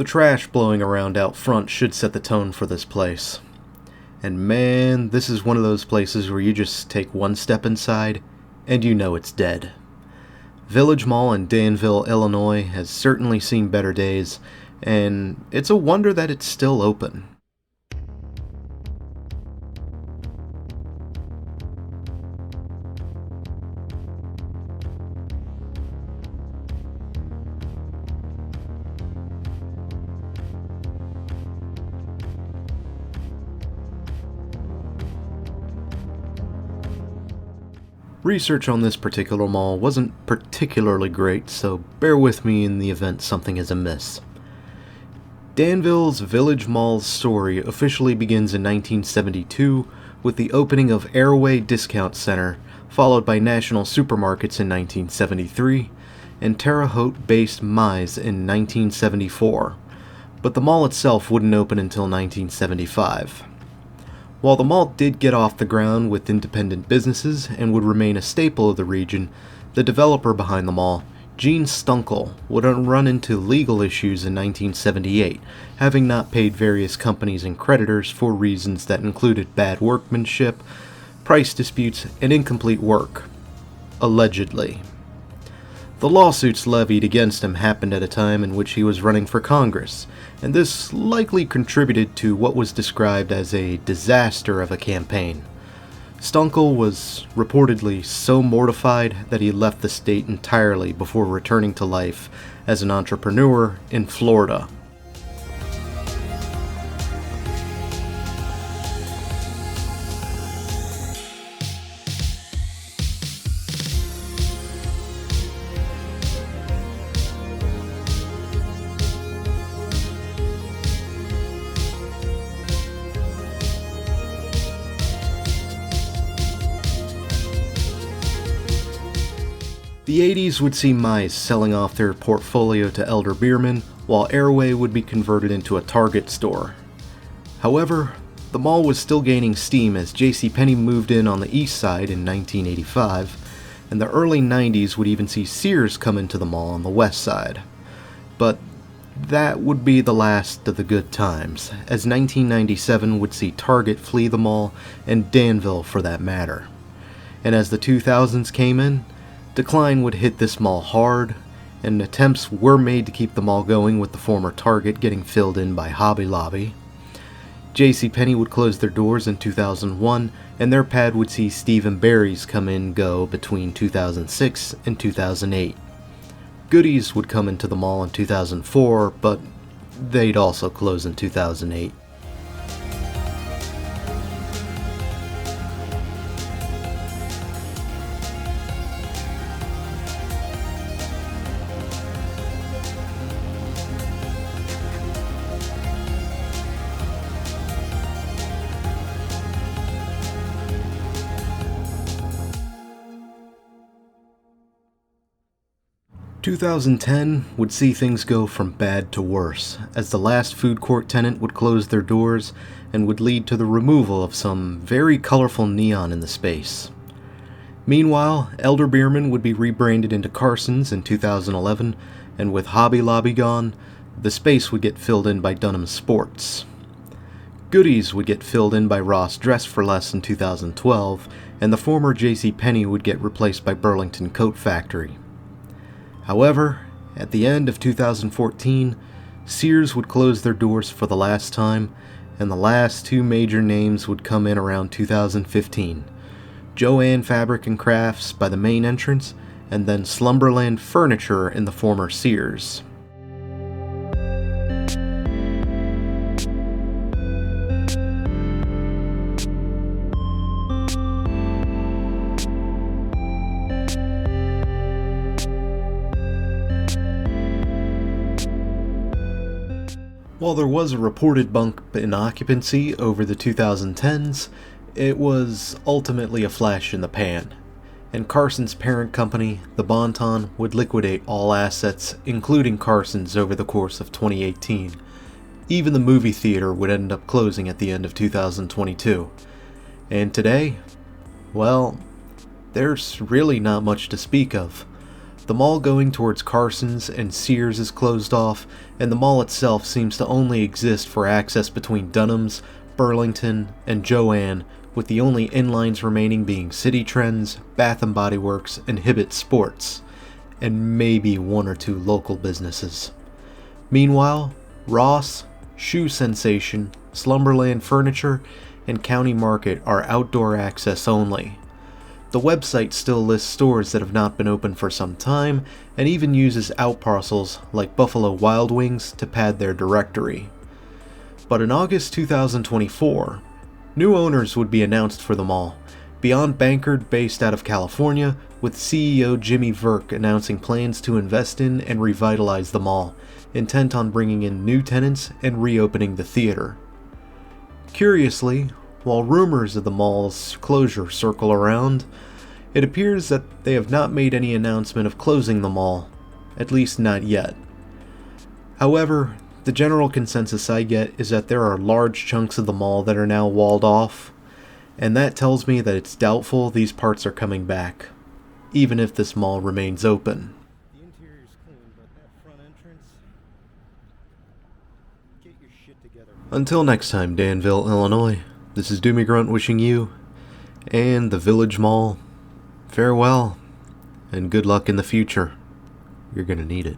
The trash blowing around out front should set the tone for this place. And man, this is one of those places where you just take one step inside, and you know it's dead. Village Mall in Danville, Illinois has certainly seen better days, and it's a wonder that it's still open. Research on this particular mall wasn't particularly great, so bear with me in the event something is amiss. Danville's Village Mall's story officially begins in 1972 with the opening of Ayr-Way Discount Center, followed by National Supermarkets in 1973, and Terre Haute-based Mize in 1974, but the mall itself wouldn't open until 1975. While the mall did get off the ground with independent businesses and would remain a staple of the region, the developer behind the mall, Gene Stunkel, would run into legal issues in 1978, having not paid various companies and creditors for reasons that included bad workmanship, price disputes, and incomplete work. Allegedly. The lawsuits levied against him happened at a time in which he was running for Congress, and this likely contributed to what was described as a disaster of a campaign. Stunkel was reportedly so mortified that he left the state entirely before returning to life as an entrepreneur in Florida. The 80s would see Mize selling off their portfolio to Elder-Beerman, while Ayr-Way would be converted into a Target store. However, the mall was still gaining steam as JCPenney moved in on the east side in 1985, and the early 90s would even see Sears come into the mall on the west side. But that would be the last of the good times, as 1997 would see Target flee the mall, and Danville for that matter. And as the 2000s came in, decline would hit this mall hard, and attempts were made to keep the mall going with the former Target getting filled in by Hobby Lobby. JCPenney would close their doors in 2001, and their pad would see Steve & Barry's come in go between 2006 and 2008. Goodies would come into the mall in 2004, but they'd also close in 2008. 2010 would see things go from bad to worse, as the last food court tenant would close their doors and would lead to the removal of some very colorful neon in the space. Meanwhile, Elder-Beerman would be rebranded into Carson's in 2011, and with Hobby Lobby gone, the space would get filled in by Dunham Sports. Goodies would get filled in by Ross Dress for Less in 2012, and the former JCPenney would get replaced by Burlington Coat Factory. However, at the end of 2014, Sears would close their doors for the last time, and the last two major names would come in around 2015. Jo-Ann Fabric and Crafts by the main entrance, and then Slumberland Furniture in the former Sears. While there was a reported bump in occupancy over the 2010s, it was ultimately a flash in the pan, and Carson's parent company, the Bon-Ton, would liquidate all assets, including Carson's, over the course of 2018. Even the movie theater would end up closing at the end of 2022. And today, well, there's really not much to speak of. The mall going towards Carson's and Sears is closed off, and the mall itself seems to only exist for access between Dunham's, Burlington, and Joanne, with the only inlines remaining being City Trends, Bath & Body Works, and Hibbett Sports, and maybe one or two local businesses. Meanwhile, Ross, Shoe Sensation, Slumberland Furniture, and County Market are outdoor access only. The website still lists stores that have not been open for some time, and even uses outparcels like Buffalo Wild Wings to pad their directory. But in August 2024, new owners would be announced for the mall, Beyond Bankard based out of California, with CEO Jimmy Verk announcing plans to invest in and revitalize the mall, intent on bringing in new tenants and reopening the theater. Curiously, while rumors of the mall's closure circle around, it appears that they have not made any announcement of closing the mall, at least not yet. However, the general consensus I get is that there are large chunks of the mall that are now walled off, and that tells me that it's doubtful these parts are coming back, even if this mall remains open. The interior's clean, but that front entrance... Get your shit together. Until next time, Danville, Illinois, this is Doomie Grunt wishing you, and the Village Mall, farewell, and good luck in the future. You're gonna need it.